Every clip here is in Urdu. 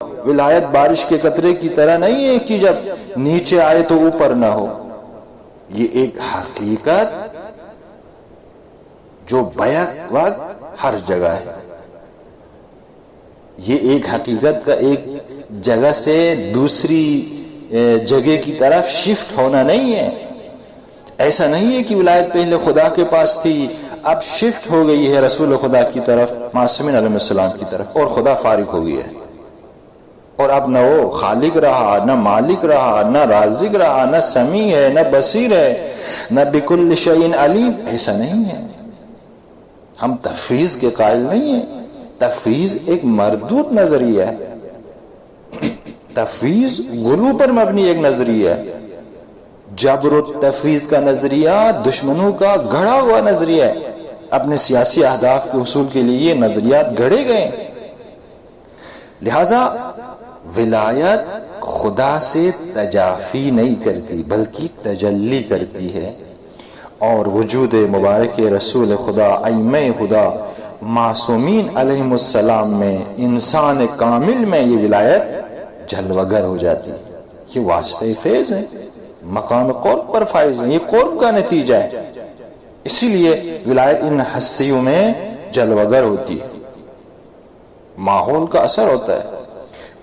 ولایت بارش کے قطرے کی طرح نہیں ہے کہ جب نیچے آئے تو اوپر نہ ہو. یہ ایک حقیقت جو بیک وقت ہر جگہ ہے. یہ ایک حقیقت کا ایک جگہ سے دوسری جگہ کی طرف شفٹ ہونا نہیں ہے. ایسا نہیں ہے کہ ولایت پہلے خدا کے پاس تھی اب شفٹ ہو گئی ہے رسول خدا کی طرف معصومین علیہ السلام کی طرف اور خدا فارغ ہو گیا ہے اور اب نہ وہ خالق رہا نہ مالک رہا نہ رازق رہا نہ سمیع ہے نہ بصیر ہے نہ بکل شیء علیم. ایسا نہیں ہے. ہم تفویض کے قائل نہیں ہیں. تفویض ایک مردود نظریہ ہے. تفویض غلو پر مبنی ایک نظریہ ہے. جبر و تفویض کا نظریہ دشمنوں کا گھڑا ہوا نظریہ ہے. اپنے سیاسی اہداف کے حصول کے لیے یہ نظریات گھڑے گئے. لہذا ولایت خدا سے تجافی نہیں کرتی بلکہ تجلی کرتی ہے. اور وجود مبارک رسول خدا ائمہ خدا معصومین علیہم السلام میں انسان کامل میں یہ ولایت جلوگر ہو جاتی ہے. یہ واسطہ فیض ہے. مقام قرب پر فائز ہے. یہ قرب کا نتیجہ ہے. اسی لیے ولایت ان حسیوں میں جلوگر ہوتی ہے. ماحول کا اثر ہوتا ہے.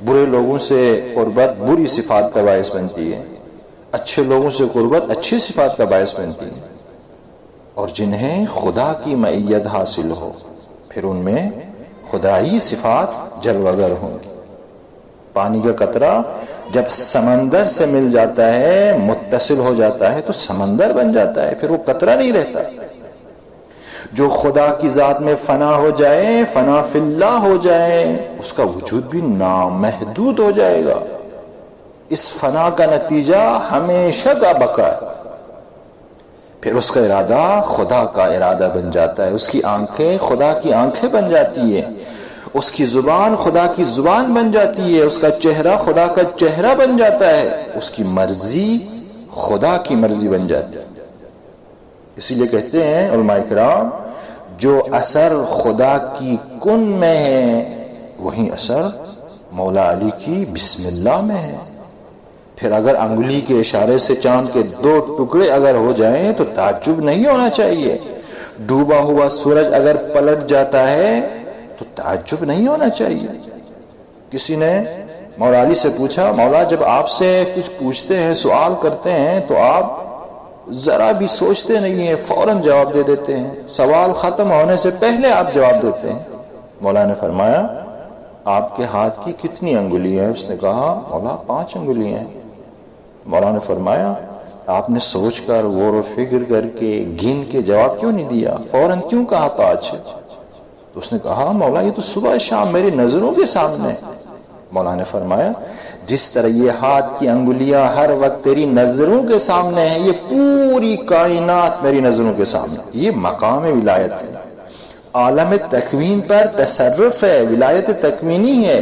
برے لوگوں سے قربت بری صفات کا باعث بنتی ہے. اچھے لوگوں سے قربت اچھی صفات کا باعث بنتی ہے. اور جنہیں خدا کی معیت حاصل ہو پھر ان میں خدائی صفات جلوگر ہوں گی. پانی کا قطرہ جب سمندر سے مل جاتا ہے متصل ہو جاتا ہے تو سمندر بن جاتا ہے. پھر وہ قطرہ نہیں رہتا. جو خدا کی ذات میں فنا ہو جائے فنا فی اللہ ہو جائے اس کا وجود بھی نامحدود ہو جائے گا. اس فنا کا نتیجہ ہمیشہ کا بقا ہے. پھر اس کا ارادہ خدا کا ارادہ بن جاتا ہے. اس کی آنکھیں خدا کی آنکھیں بن جاتی ہے. اس کی زبان خدا کی زبان بن جاتی ہے. اس کا چہرہ خدا کا چہرہ بن جاتا ہے. اس کی مرضی خدا کی مرضی بن جاتی ہے. اسی لیے کہتے ہیں علماء کرام جو اثر خدا کی کن میں ہے وہی اثر مولا علی کی بسم اللہ میں ہے. پھر اگر انگلی کے اشارے سے چاند کے 2 ٹکڑے اگر ہو جائیں تو تعجب نہیں ہونا چاہیے. ڈوبا ہوا سورج اگر پلٹ جاتا ہے تو تعجب نہیں ہونا چاہیے. کسی نے مولا علی سے پوچھا مولا جب آپ سے کچھ پوچھتے ہیں سوال کرتے ہیں تو آپ ذرا بھی سوچتے نہیں ہیں فوراً جواب دے دیتے ہیں. سوال ختم ہونے سے پہلے آپ جواب دیتے ہیں. مولا نے فرمایا آپ کے ہاتھ کی کتنی انگلی ہیں؟ اس نے کہا مولا 5 انگلی ہیں. مولا نے فرمایا آپ نے سوچ کر غور و فکر کر کے گن کے جواب کیوں نہیں دیا؟ فوراً کیوں کہا 5؟ تو اس نے کہا مولا یہ تو صبح شام میری نظروں کے سامنے. مولا نے فرمایا جس طرح یہ ہاتھ کی انگلیاں ہر وقت تیری نظروں کے سامنے ہیں یہ پوری کائنات میری نظروں کے سامنے. یہ مقام ولایت ہے. عالم تکوین پر تصرف ہے. ولایت تکوینی ہے.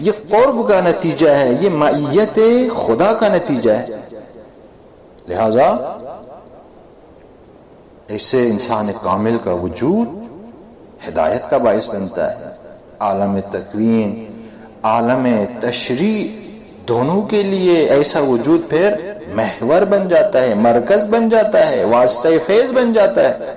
یہ قرب کا نتیجہ ہے. یہ معیت خدا کا نتیجہ ہے. لہذا ایسے انسان کامل کا وجود ہدایت کا باعث بنتا ہے. عالم تکوین عالم تشریع دونوں کے لیے ایسا وجود پھر محور بن جاتا ہے, مرکز بن جاتا ہے, واسطہ فیض بن جاتا ہے.